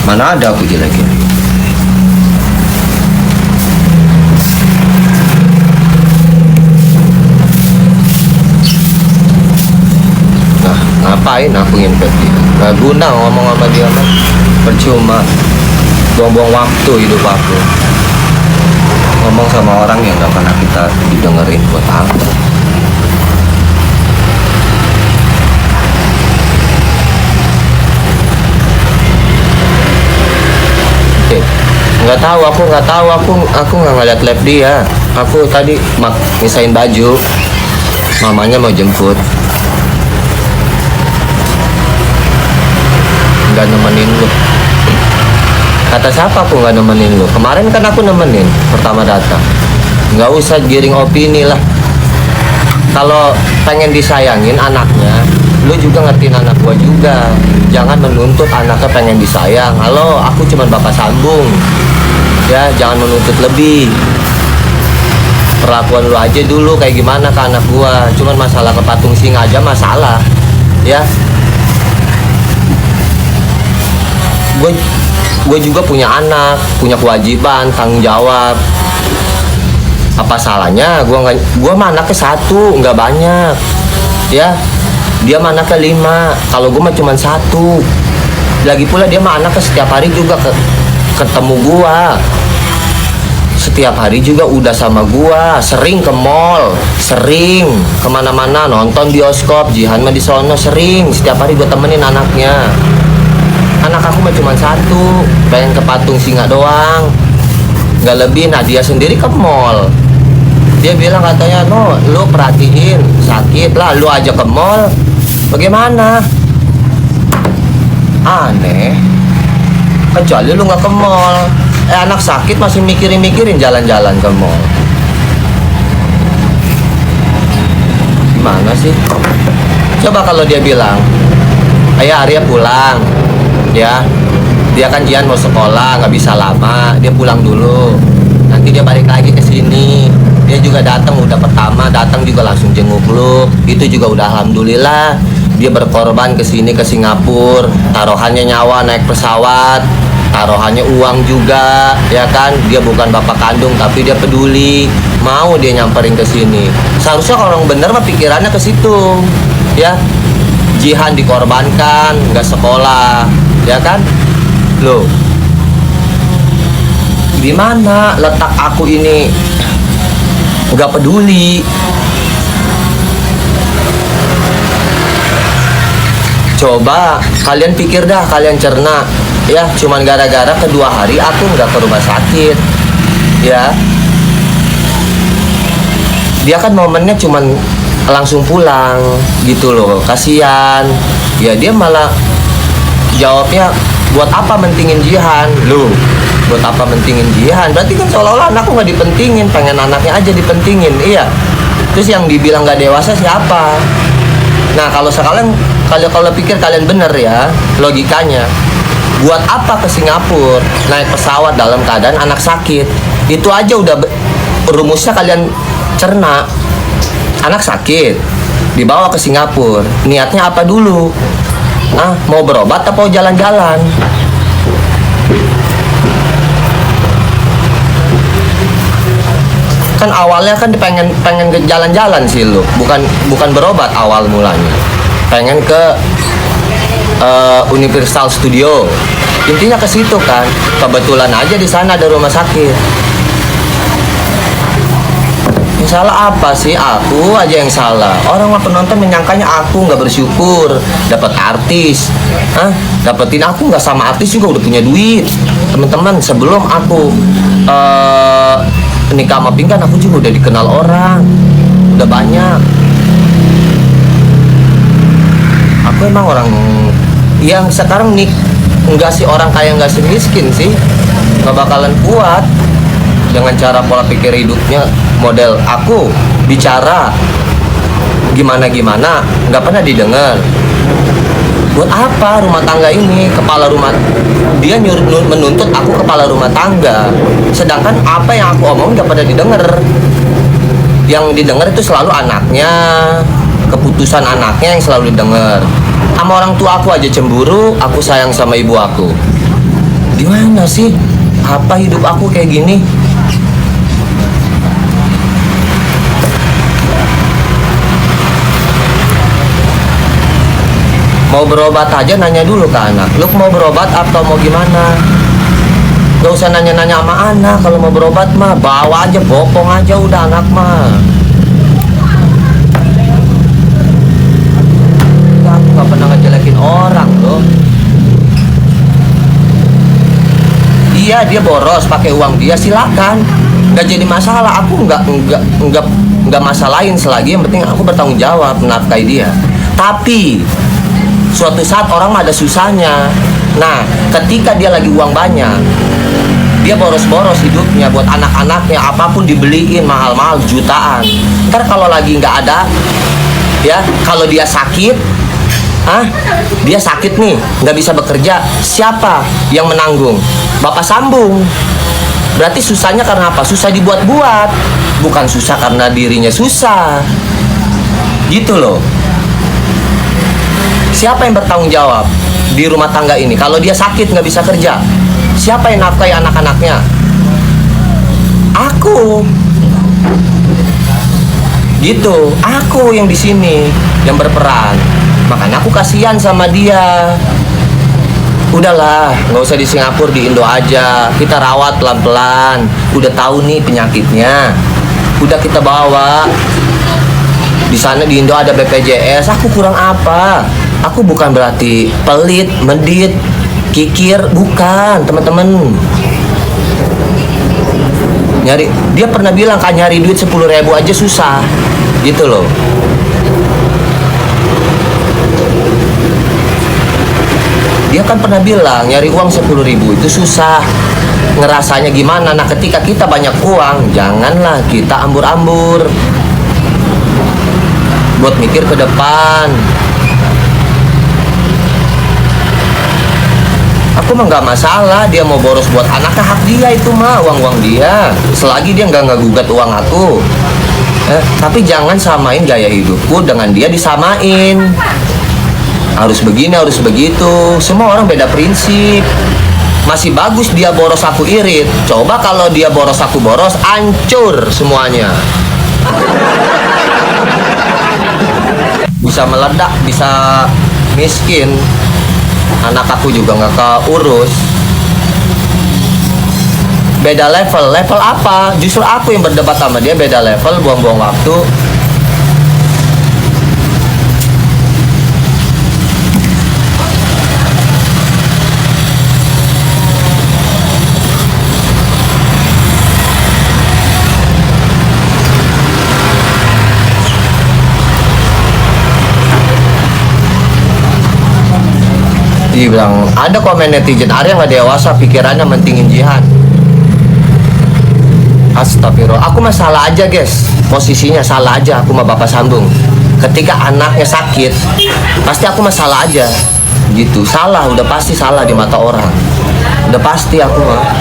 Mana ada aku gila-gila. Nah, ngapain aku nginpet dia? Gak guna ngomong sama dia mah. Percuma. Buang-buang waktu hidup aku. Ngomong sama orang yang gak pernah kita didengerin buat apa. Oke. Nggak tahu, aku nggak ngeliat live dia. Aku tadi misain baju, mamanya mau jemput, nggak nemenin lu. Kata siapa aku nggak nemenin lu? Kemarin kan aku nemenin pertama datang. Nggak usah giring opini lah. Kalau pengen disayangin anaknya, lu juga ngertiin anak gua juga. Jangan menuntut anaknya pengen disayang. Halo, aku cuman bapak sambung. Ya, jangan menuntut lebih. Perlakuan lu aja dulu kayak gimana ke anak gua. Cuman masalah ke patung singa aja masalah. Ya. Gue juga punya anak, punya kewajiban, tanggung jawab. Apa salahnya? Gua mah anaknya satu, nggak banyak. Ya. Dia mah anaknya 5, kalau gue mah cuma 1. Lagi pula dia mah anaknya setiap hari juga ketemu gua. Setiap hari juga udah sama gua, sering ke mall, sering kemana-mana, nonton bioskop, Jihan mah di sono sering. Setiap hari gue temenin anaknya. Anak aku mah cuma 1, pengen ke patung singa doang, nggak lebih. Nah dia sendiri ke mall. Dia bilang katanya, no, lu perhatiin, sakit lah, lu aja ke mall. Bagaimana? Aneh. Kecuali lu nggak ke mall. Anak sakit masih mikirin jalan-jalan ke mall. Gimana sih? Coba kalau dia bilang, ayah Arya pulang, ya. Dia kan Jian mau sekolah, nggak bisa lama. Dia pulang dulu. Nanti dia balik lagi ke sini. Dia juga datang, udah pertama datang juga langsung jenguk lu. Itu juga udah alhamdulillah. Dia berkorban ke sini, ke Singapura, taruhannya nyawa naik pesawat, taruhannya uang juga, ya kan? Dia bukan bapak kandung tapi dia peduli, mau dia nyamperin ke sini. Seharusnya kalau orang bener mah pikirannya ke situ, ya. Jihan dikorbankan, nggak sekolah, ya kan? Loh, di mana letak aku ini nggak peduli? Coba kalian pikir dah, kalian cerna, ya. Cuman gara-gara kedua hari aku nggak ke rumah sakit, ya. Dia kan momennya cuman langsung pulang gitu loh, kasihan. Ya dia malah jawabnya, buat apa mentingin Jihan? Lu buat apa mentingin Jihan? Berarti kan seolah-olah anakku nggak dipentingin, pengen anaknya aja dipentingin. Iya. Terus yang dibilang nggak dewasa siapa? Nah kalau kalau pikir kalian bener ya logikanya, buat apa ke Singapura naik pesawat dalam keadaan anak sakit? Itu aja udah rumusnya kalian cerna. Anak sakit dibawa ke Singapura, niatnya apa dulu? Mau berobat atau jalan-jalan? Kan awalnya kan pengen ke jalan-jalan sih lu, bukan berobat awal mulanya. Pengen ke Universal Studio, intinya ke situ kan. Kebetulan aja di sana ada rumah sakit. Yang salah apa sih? Aku aja yang salah. Orang penonton menyangkanya aku nggak bersyukur dapat artis. Dapetin aku nggak sama artis juga udah punya duit. Teman-teman, sebelum aku nikah sama Pink kan aku juga udah dikenal orang, udah banyak. Aku emang orang yang sekarang nih nggak sih orang kaya nggak sih miskin sih, nggak bakalan kuat dengan cara pola pikir hidupnya model aku bicara gimana nggak pernah didengar. Buat apa rumah tangga ini, kepala rumah dia menuntut aku kepala rumah tangga, sedangkan apa yang aku omong nggak pada didengar. Yang didengar itu selalu anaknya, keputusan anaknya yang selalu didengar. Sama orang tua aku aja cemburu, aku sayang sama ibu aku. Gimana sih? Apa hidup aku kayak gini? Mau berobat aja nanya dulu ke anak, lu mau berobat atau mau gimana? Gak usah nanya-nanya sama anak. Kalau mau berobat mah bawa aja, bopong aja udah anak mah. Aku gak pernah ngejelekin orang loh. Iya, dia boros pakai uang dia, silakan, nggak jadi masalah. Aku nggak masalahin selagi yang penting aku bertanggung jawab menafkahi dia. Tapi suatu saat orang mah ada susahnya. Nah, ketika dia lagi uang banyak, dia boros-boros hidupnya buat anak-anaknya, apapun dibeliin mahal-mahal jutaan. Ntar kalau lagi nggak ada, ya kalau dia sakit, dia sakit nih, nggak bisa bekerja, siapa yang menanggung? Bapak sambung. Berarti susahnya karena apa? Susah dibuat-buat, bukan susah karena dirinya susah. Gitu loh. Siapa yang bertanggung jawab di rumah tangga ini? Kalau dia sakit nggak bisa kerja, siapa yang nafkahi anak-anaknya? Aku. Gitu, aku yang di sini yang berperan. Makanya aku kasihan sama dia. Udahlah, nggak usah di Singapura, di Indo aja. Kita rawat pelan-pelan. Udah tahu nih penyakitnya, udah kita bawa. Di sana di Indo ada BPJS. Aku kurang apa? Aku bukan berarti pelit, medit, kikir, bukan, teman-teman. Nyari, dia pernah bilang kan nyari duit 10.000 aja susah, gitu loh. Dia kan pernah bilang nyari uang 10.000 itu susah. Ngerasanya gimana? Nah, ketika kita banyak uang, janganlah kita ambur-ambur buat mikir ke depan. Aku mah nggak masalah dia mau boros buat anaknya, hak dia itu mah, uang dia. Selagi dia nggak gugat uang aku. Tapi jangan samain gaya hidupku dengan dia disamain. Harus begini, harus begitu. Semua orang beda prinsip. Masih bagus dia boros aku irit. Coba kalau dia boros aku boros, hancur semuanya. Bisa meledak, bisa miskin. Anak aku juga nggak keurus. Beda level. Level apa? Justru aku yang berdebat sama dia beda level, buang-buang waktu. Dia bilang, ada komen netizen, Arya nggak dewasa, pikirannya mentingin jihad. Astagfirullah, aku mah salah aja guys, posisinya salah aja, aku mah bapak sambung. Ketika anaknya sakit, pasti aku mah salah aja, gitu. Salah, udah pasti salah di mata orang, udah pasti aku mah.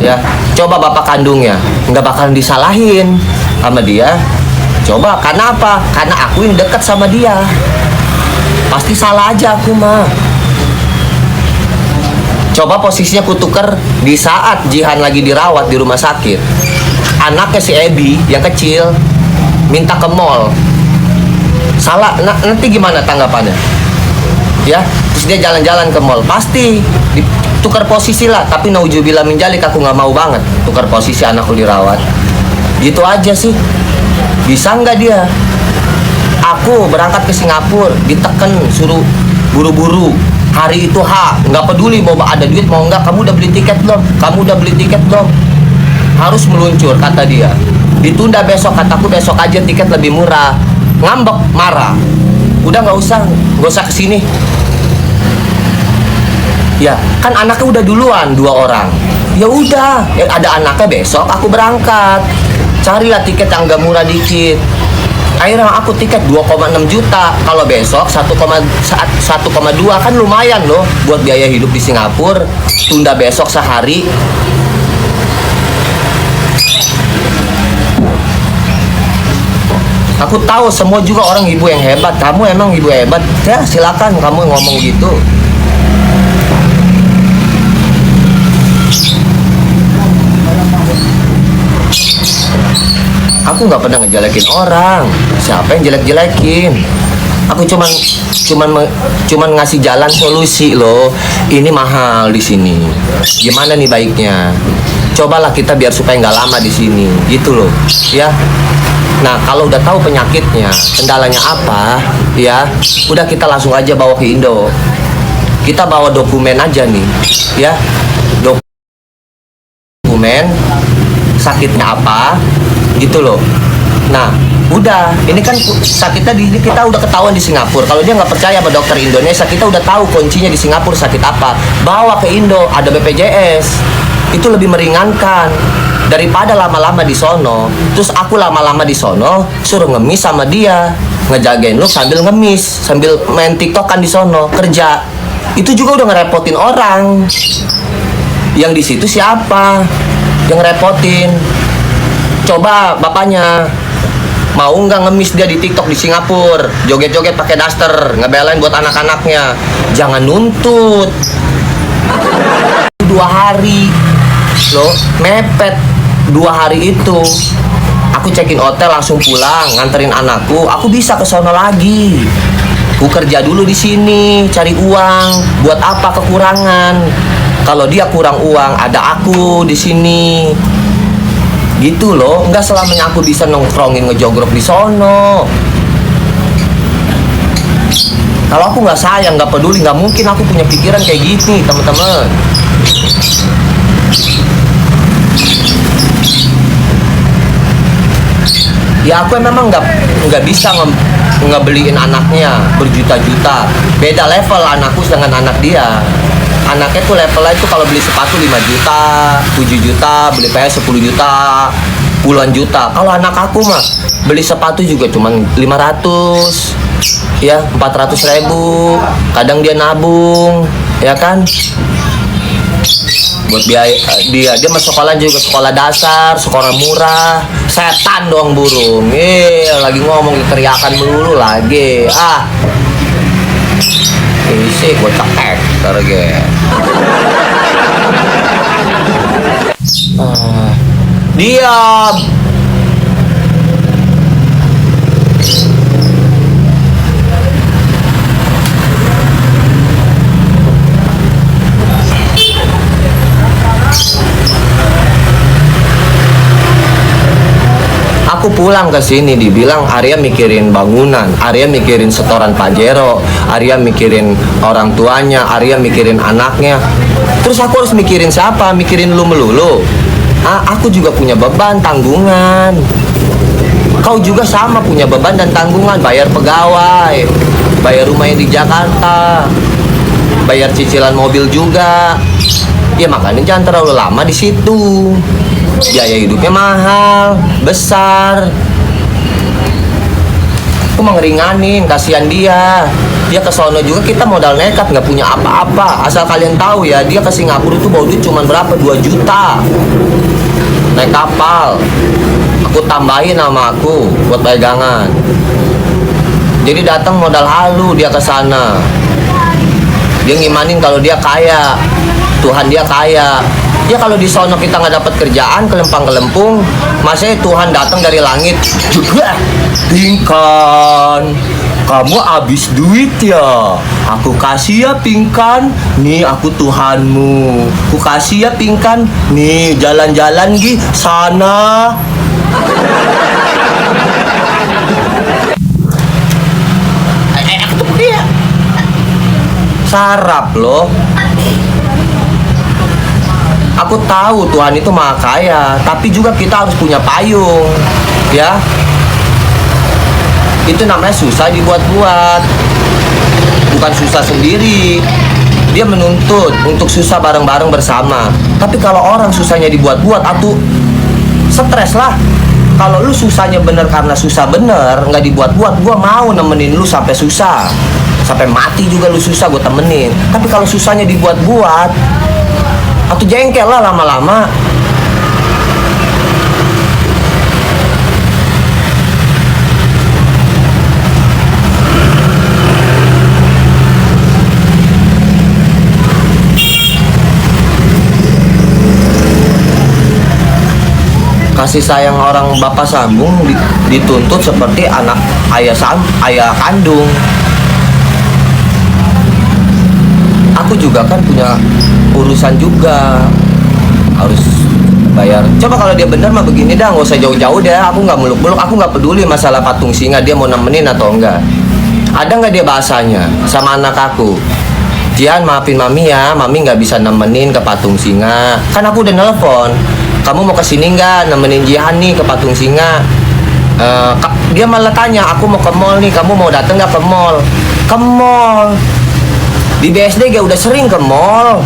Ya, coba bapak kandungnya, nggak bakalan disalahin sama dia. Coba, karena apa? Karena aku yang dekat sama dia, pasti salah aja aku mah. Coba posisinya kutuker di saat Jihan lagi dirawat di rumah sakit. Anaknya si Ebi yang kecil minta ke mall. Salah, nanti gimana tanggapannya? Ya, terus dia jalan-jalan ke mall. Pasti ditukar posisi lah. Tapi naujubillah min dzalik, aku nggak mau banget tukar posisi anakku dirawat. Gitu aja sih. Bisa nggak dia? Aku berangkat ke Singapura, diteken suruh buru-buru. Hari itu nggak peduli mau ada duit mau nggak, kamu udah beli tiket belum? Kamu udah beli tiket belum? Harus meluncur, kata dia. Ditunda besok, kataku besok aja tiket lebih murah. Ngambek, marah. Udah nggak usah kesini. Ya, kan anaknya udah duluan 2 orang. Ya udah, ada anaknya besok aku berangkat. Carilah tiket yang nggak murah dikit. Akhirnya aku tiket 2,6 juta. Kalau besok 1,2 kan lumayan loh buat biaya hidup di Singapura. Tunda besok sehari. Aku tahu semua juga orang ibu yang hebat. Kamu emang ibu hebat. Ya silakan kamu ngomong gitu. aku nggak pernah ngejelekin orang. Siapa yang jelek-jelekin? Aku cuman ngasih jalan solusi loh. Ini mahal di sini. Gimana nih baiknya? Cobalah kita biar supaya nggak lama di sini, gitu loh, ya. Nah, kalau udah tahu penyakitnya, kendalanya apa, ya, udah kita langsung aja bawa ke Indo. Kita bawa dokumen aja nih, ya, dokumen sakitnya apa, gitu loh. Nah, udah, ini kan sakitnya kita udah ketahuan di Singapura. Kalau dia nggak percaya sama dokter Indonesia, kita udah tahu kuncinya di Singapura sakit apa. Bawa ke Indo, ada BPJS. Itu lebih meringankan daripada lama-lama di sono. Terus aku lama-lama di sono, suruh ngemis sama dia, ngejagain lu sambil ngemis, sambil main TikTok kan di sono, kerja. Itu juga udah ngerepotin orang. Yang di situ siapa yang ngerepotin? Coba bapaknya mau nggak ngemis dia di TikTok di Singapura, joget-joget pakai daster, ngebelain buat anak-anaknya. Jangan nuntut. 2 hari loh, mepet 2 hari itu. Aku cekin hotel langsung pulang, nganterin anakku. Aku bisa ke sono lagi. Aku kerja dulu di sini, cari uang. Buat apa kekurangan? Kalau dia kurang uang, ada aku di sini. Gitu loh, nggak selamanya aku bisa nongkrongin ngejogrok di sono. Kalau aku nggak sayang, nggak peduli, nggak mungkin aku punya pikiran kayak gini, teman-teman. Ya aku memang nggak bisa ngebeliin anaknya berjuta-juta. Beda level anakku dengan anak dia. Anaknya tuh levelnya itu kalau beli sepatu 5 juta, 7 juta, beli PS 10 juta, puluhan juta. Kalau anak aku mah beli sepatu juga cuman 500, ya 400.000. Kadang dia nabung, ya kan? Buat biaya dia masuk sekolah juga sekolah dasar, sekolah murah. Setan doang burung. Lagi ngomong teriakan melulu lagi. Ini sih gue cekek target. Diam. Aku pulang ke sini dibilang Arya mikirin bangunan, Arya mikirin setoran Pajero, Arya mikirin orang tuanya, Arya mikirin anaknya. Terus aku harus mikirin siapa? Mikirin lu melulu. Aku juga punya beban tanggungan. Kau juga sama punya beban dan tanggungan, bayar pegawai, bayar rumah yang di Jakarta, bayar cicilan mobil juga. Ya makanya jangan terlalu lama di situ. Biaya hidupnya mahal, besar. Aku mau ngeringanin, kasihan dia. Dia ke sono juga kita modal nekat, nggak punya apa-apa. Asal kalian tahu ya, dia ke Singapura itu bawa duit cuma berapa? 2 juta. Naik kapal. Aku tambahin sama aku buat pegangan. Jadi datang modal halu dia ke sana. Dia ngimanin kalau dia kaya, Tuhan dia kaya. Ya kalau di sono kita nggak dapat kerjaan, kelempang-kelempung, masa Tuhan datang dari langit, Pingkan, kamu habis duit ya? Aku kasih ya Pingkan, nih aku Tuhanmu. Aku kasih ya Pingkan, nih jalan-jalan di sana. Sarap loh. Aku tahu Tuhan itu maha kaya, tapi juga kita harus punya payung, ya. Itu namanya susah dibuat-buat, bukan susah sendiri. Dia menuntut untuk susah bareng-bareng bersama. Tapi kalau orang susahnya dibuat-buat, atuh stres lah. Kalau lu susahnya bener karena susah bener, nggak dibuat-buat, gua mau nemenin lu sampai susah, sampai mati juga lu susah, gua temenin. Tapi kalau susahnya dibuat-buat, atau jengkel lah lama-lama. kasih sayang orang bapak sambung dituntut seperti anak ayah kandung. Aku juga kan punya urusan juga, harus bayar. Coba kalau dia bener mah begini dah, nggak usah jauh-jauh deh. Aku nggak muluk-muluk, aku nggak peduli masalah patung singa dia mau nemenin atau enggak. Ada nggak dia bahasanya sama anak aku? Jihan, maafin mami ya, mami nggak bisa nemenin ke patung singa. Kan aku udah nelpon, kamu mau kesini nggak nemenin Jihan nih ke patung singa? Dia malah tanya, aku mau ke mall nih, kamu mau dateng nggak ke mall? Ke mall? Di BSD gak udah sering ke mall.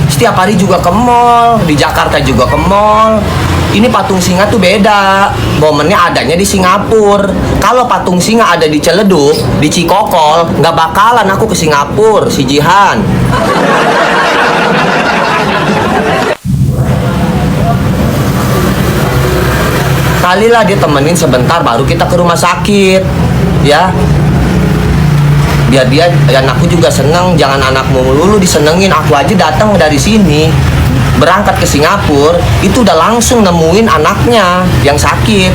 Setiap hari juga ke mall, di Jakarta juga ke mall. Ini patung singa tuh beda, momennya adanya di Singapura. Kalau patung singa ada di Ciledug, di Cikokol, nggak bakalan aku ke Singapura, si Jihan. Kalilah dia temenin sebentar, baru kita ke rumah sakit, ya. Biar dia dan aku juga seneng. Jangan anakmu melulu disenengin. Aku aja datang dari sini berangkat ke Singapura itu udah langsung nemuin anaknya yang sakit.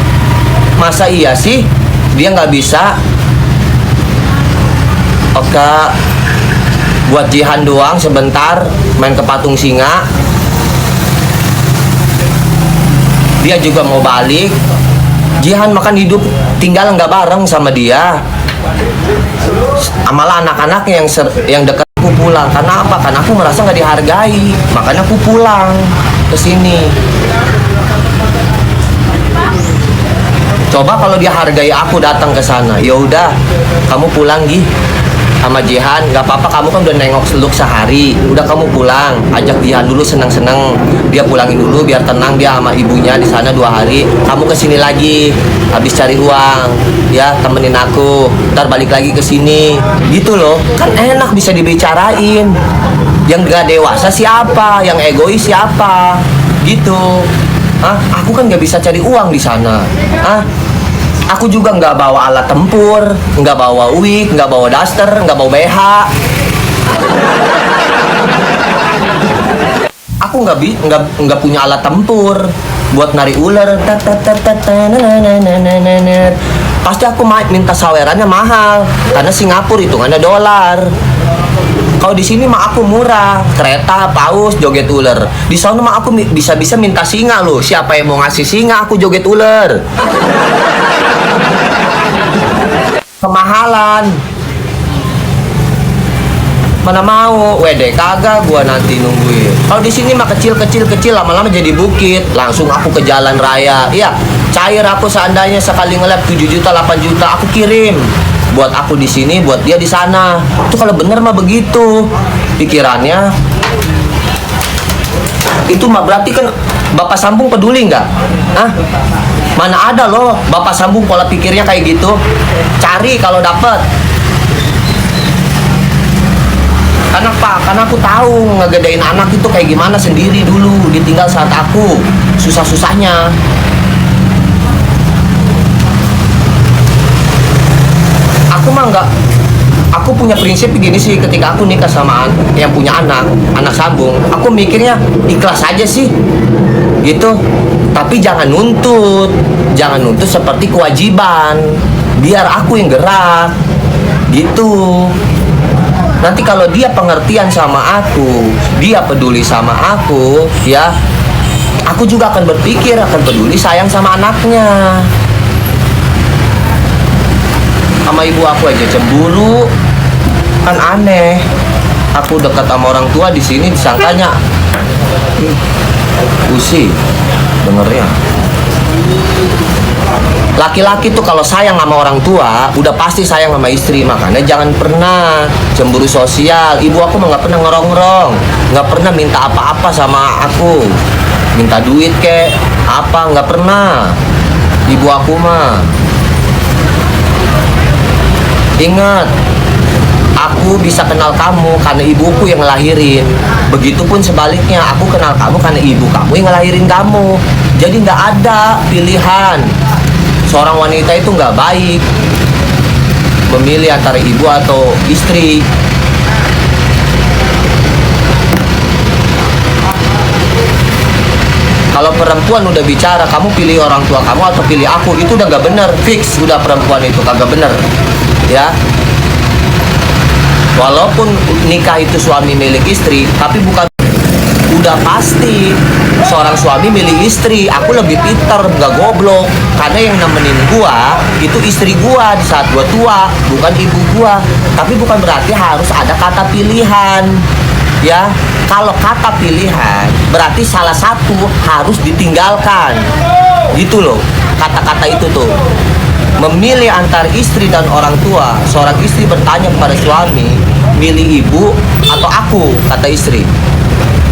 Masa iya sih dia nggak bisa oke buat Jihan doang sebentar main ke patung singa? Dia juga mau balik. Jihan makan hidup tinggal nggak bareng sama dia. Malah anak-anaknya yang dekat aku pulang. Karena apa? Karena aku merasa nggak dihargai. Makanya aku pulang ke sini. Coba kalau dia hargai aku datang ke sana, ya udah, kamu pulang Gi sama Jihan, nggak apa-apa, kamu kan udah nengok seluk sehari, udah kamu pulang, ajak Jihan dulu seneng-seneng, dia pulangin dulu biar tenang dia sama ibunya di sana 2 hari, kamu kesini lagi, habis cari uang, ya temenin aku, ntar balik lagi ke sini, gitu loh, kan enak bisa dibicarain, yang gak dewasa siapa, yang egois siapa, gitu. Aku kan nggak bisa cari uang di sana. Aku juga nggak bawa alat tempur, nggak bawa wig, nggak bawa daster, nggak bawa BH. Aku nggak punya alat tempur buat nari ular. Pasti aku minta sawerannya mahal, karena Singapura hitungannya dolar. Kalau di sini mah aku murah, kereta, paus, joget ular. Di sana mah aku bisa-bisa minta singa loh. Siapa yang mau ngasih singa, aku joget ular. Kemahalan. Mana mau, wede kagak gua nanti nungguin. Kalau di sini mah kecil, lama-lama jadi bukit. Langsung aku ke jalan raya. Iya, cair aku seandainya sekali nge-lap 7 juta, 8 juta aku kirim. Buat aku di sini, buat dia di sana. Itu kalau bener mah begitu pikirannya. Itu mah berarti kan Bapak Sambung peduli nggak? Mana ada loh Bapak Sambung pola pikirnya kayak gitu. Cari kalau dapet. Karena aku tahu ngegedein anak itu kayak gimana sendiri dulu. Ditinggal saat aku susah-susahnya. Aku punya prinsip begini sih, ketika aku nikah sama yang punya anak sambung, aku mikirnya ikhlas aja sih, gitu. Tapi jangan nuntut seperti kewajiban, biar aku yang gerak, gitu. Nanti kalau dia pengertian sama aku, dia peduli sama aku, ya, aku juga akan berpikir, akan peduli sayang sama anaknya. Sama ibu aku aja cemburu, kan aneh. Aku dekat sama orang tua di sini disangkanya usi dengernya. Laki-laki tuh kalau sayang sama orang tua udah pasti sayang sama istri, makanya jangan pernah cemburu sosial. Ibu aku mah nggak pernah ngerong-ngerong, nggak pernah minta apa-apa sama aku, minta duit kek apa, nggak pernah. Ibu aku mah ingat, aku bisa kenal kamu karena ibuku yang ngelahirin. Begitupun sebaliknya, aku kenal kamu karena ibu kamu yang ngelahirin kamu. Jadi nggak ada pilihan. Seorang wanita itu nggak baik memilih antara ibu atau istri. Kalau perempuan udah bicara, kamu pilih orang tua kamu atau pilih aku, itu udah nggak bener, fix udah perempuan itu kagak bener, ya. Walaupun nikah itu suami milik istri, tapi bukan udah pasti seorang suami milih istri. Aku lebih pintar, nggak goblok, karena yang nemenin gua itu istri gua di saat gua tua, bukan ibu gua. Tapi bukan berarti harus ada kata pilihan, ya. Kalau kata pilihan berarti salah satu harus ditinggalkan, gitu loh. Kata-kata itu tuh, memilih antar istri dan orang tua. Seorang istri bertanya kepada suami, milih ibu atau aku, kata istri.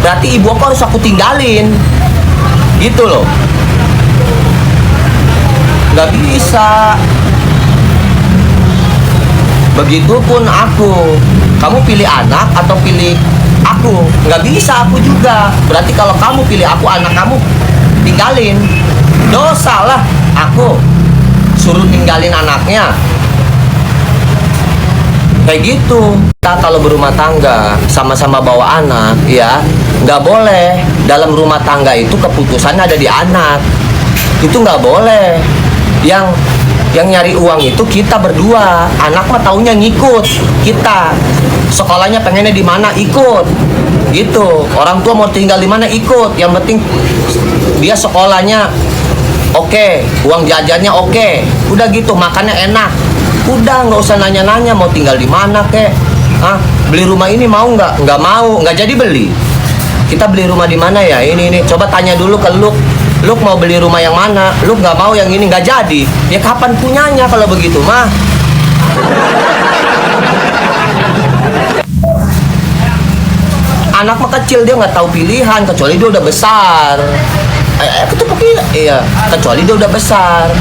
Berarti ibu aku harus aku tinggalin, gitu loh. Gak bisa. Begitupun aku, kamu pilih anak atau pilih aku, nggak bisa aku juga. Berarti kalau kamu pilih aku, anak kamu tinggalin, dosa lah. Aku suruh tinggalin anaknya, kayak gitu. Kita kalau berumah tangga sama-sama bawa anak, ya nggak boleh dalam rumah tangga itu keputusannya ada di anak, itu nggak boleh. Yang nyari uang itu kita berdua, anak mah taunya ngikut kita. Sekolahnya pengennya di mana, ikut, gitu. Orang tua mau tinggal di mana, ikut. Yang penting dia sekolahnya oke, uang jajannya oke, udah gitu, makannya enak. Udah nggak usah nanya-nanya mau tinggal di mana kek. Beli rumah ini mau nggak? Nggak mau, nggak jadi beli. Kita beli rumah di mana ya? Ini. Coba tanya dulu ke Luk mau beli rumah yang mana? Luk nggak mau yang ini, nggak jadi. Ya kapan punyanya kalau begitu mah? Anak mah kecil, dia nggak tahu pilihan kecuali dia udah besar. Iya, kecuali dia udah besar.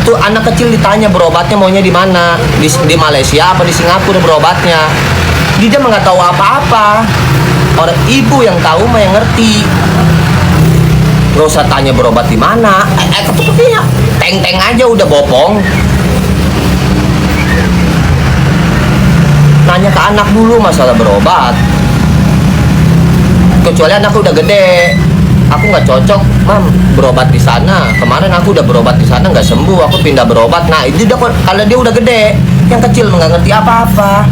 Tuh anak kecil ditanya berobatnya maunya di mana, di Malaysia apa di Singapura berobatnya. Dia mah nggak tahu apa-apa. Orang ibu yang tahu mah yang ngerti. Gak usah tanya berobat di mana. Teng-teng aja udah bopong. Nanya ke anak dulu masalah berobat. Kecuali anakku udah gede, aku nggak cocok, mam, berobat di sana. Kemarin aku udah berobat di sana nggak sembuh, aku pindah berobat. Nah itu udah, kalau dia udah gede, yang kecil nggak ngerti apa-apa.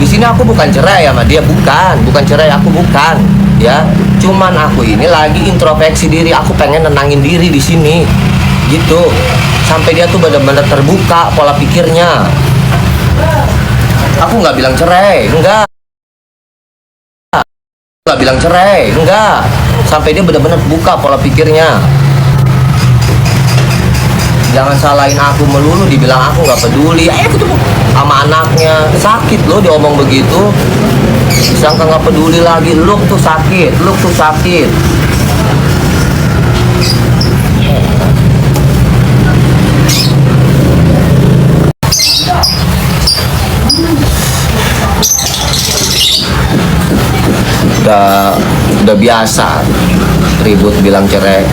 Di sini aku bukan cerai sama dia, bukan cerai, aku bukan, ya. Cuman aku ini lagi introspeksi diri, aku pengen nenangin diri di sini, gitu. Sampai dia tuh benar-benar terbuka pola pikirnya. Aku nggak bilang cerai, enggak. Nggak bilang cerai, enggak. Sampai dia benar-benar buka pola pikirnya. Jangan salahin aku melulu, dibilang aku nggak peduli. Ketemu sama anaknya, sakit loh diomong begitu. Disangka nggak peduli lagi, lu tuh sakit, lu tuh sakit. Udah biasa ribut bilang cerai.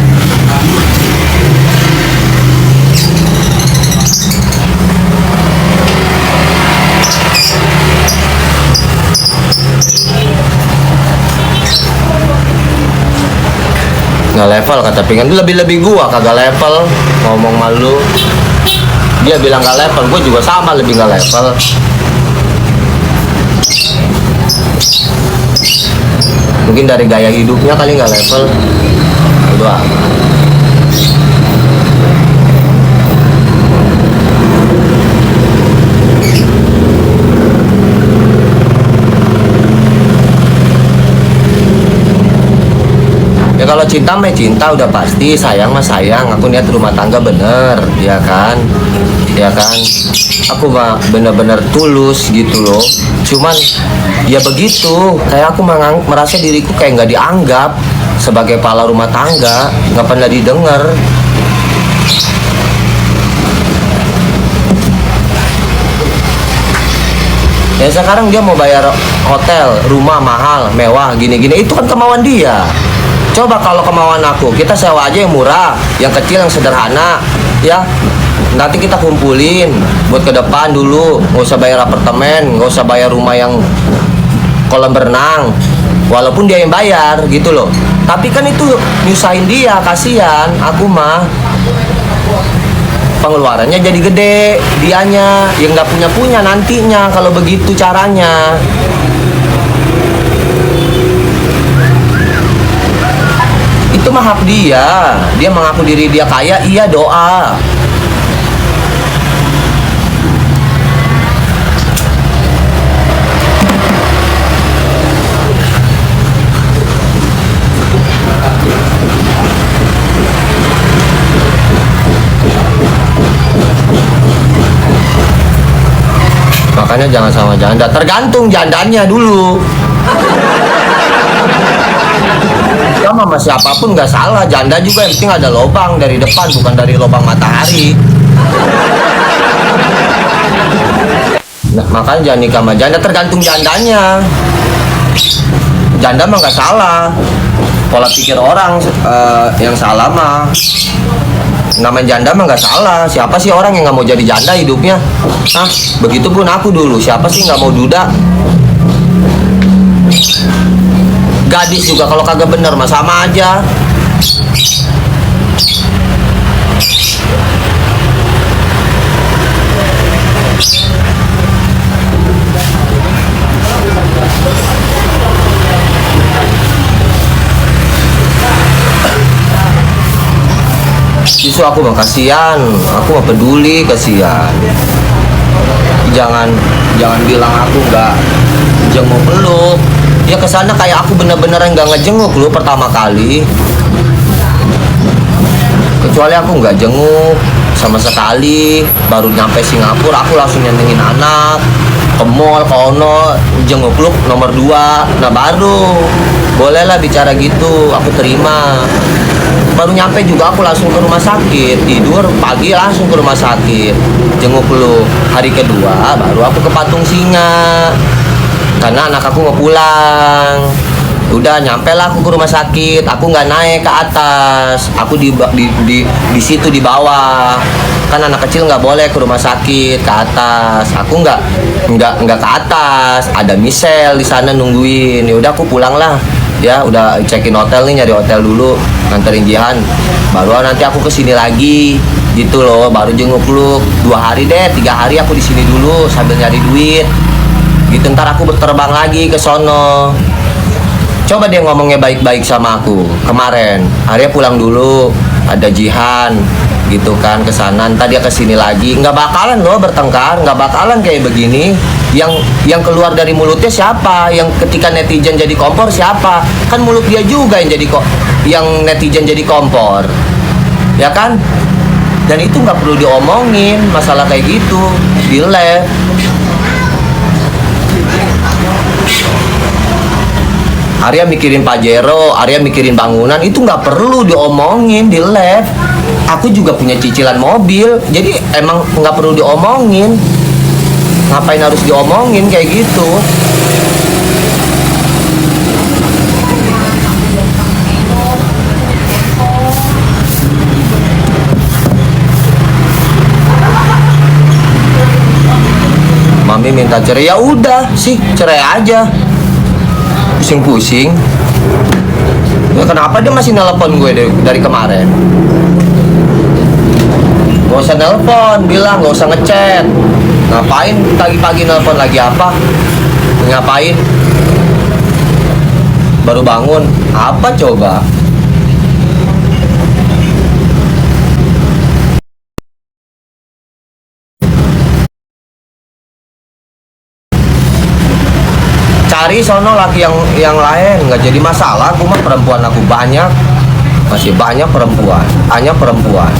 Nggak level kata Pingan, lebih gua kagak level ngomong malu. Dia bilang nggak level, gua juga sama lebih nggak level. Mungkin dari gaya hidupnya kali nggak level. Udah. Ya kalau cinta mah cinta udah pasti, sayang mah sayang. Aku niat rumah tangga bener, ya kan? Ya kan? Aku mah bener-bener tulus gitu loh. Cuman ya begitu, kayak aku merasa diriku kayak nggak dianggap sebagai kepala rumah tangga, nggak pernah didengar. Ya sekarang dia mau bayar hotel, rumah mahal, mewah, gini-gini, itu kan kemauan dia. Coba kalau kemauan aku, kita sewa aja yang murah, yang kecil, yang sederhana. Ya, nanti kita kumpulin buat ke depan dulu. Nggak usah bayar apartemen, nggak usah bayar rumah yang kolam berenang, walaupun dia yang bayar gitu loh. Tapi kan itu nyusahin dia, kasihan. Aku mah pengeluarannya jadi gede, dianya yang nggak punya nantinya kalau begitu caranya. Itu mah hak dia mengaku diri dia kaya, iya doa. Makanya jangan sama janda, tergantung jandanya dulu. Ya sama siapapun nggak salah, janda juga yang penting ada lubang dari depan, bukan dari lubang matahari. Nah, makanya jangan nikah sama janda, tergantung jandanya. Janda mah nggak salah, pola pikir orang yang salah mah. Namanya janda mah nggak salah. Siapa sih orang yang nggak mau jadi janda hidupnya? Hah? Begitupun aku dulu. Siapa sih nggak mau duda? Gadis juga kalau kagak bener mah sama aja. Justru aku mah kasihan, aku mah peduli, kasihan. Jangan bilang aku nggak jenguk peluk. Ya kesana kayak aku bener-bener nggak ngejenguk lu pertama kali. Kecuali aku nggak jenguk sama sekali. Baru nyampe Singapura aku langsung nyenengin anak ke mall, ke ono, jenguk lu nomor 2. Nah baru bolehlah bicara gitu, aku terima. Baru nyampe juga aku langsung ke rumah sakit, tidur pagi langsung ke rumah sakit, jenguk lu. Hari kedua baru aku ke Patung Singa karena anak aku mau pulang. Udah nyampe lah aku ke rumah sakit, aku nggak naik ke atas, aku di situ di bawah. Kan anak kecil nggak boleh ke rumah sakit ke atas, aku nggak ke atas, ada Michelle di sana nungguin. Ya udah aku pulang lah. Ya udah check-in hotel nih, nyari hotel dulu, nganterin Jihan. Baru nanti aku kesini lagi gitu loh, baru jenguk lu 2 hari deh, 3 hari aku di sini dulu sambil nyari duit gitu. Ntar aku berterbang lagi ke sono. Coba dia ngomongnya baik-baik sama aku kemarin, Arya pulang dulu, ada Jihan gitu kan ke sana. Ntar dia kesini lagi, nggak bakalan loh bertengkar, nggak bakalan kayak begini. Yang keluar dari mulutnya siapa? Yang ketika netizen jadi kompor siapa? Kan mulut dia juga yang jadi yang netizen jadi kompor, ya kan? Dan itu nggak perlu diomongin masalah kayak gitu di live. Arya mikirin Pajero, Arya mikirin bangunan, itu nggak perlu diomongin di live. Aku juga punya cicilan mobil, jadi emang nggak perlu diomongin. Ngapain harus diomongin kayak gitu? Mami minta cerai, ya udah sih cerai aja. Pusing-pusing. Ya, kenapa dia masih nelpon gue dari kemarin? Gak usah nelpon, bilang gak usah ngechat. Ngapain pagi-pagi nelpon lagi apa? Ngapain? Baru bangun. Apa coba? Cari sono laki yang lain, nggak jadi masalah. Aku mah perempuan aku banyak, masih banyak perempuan, hanya perempuan.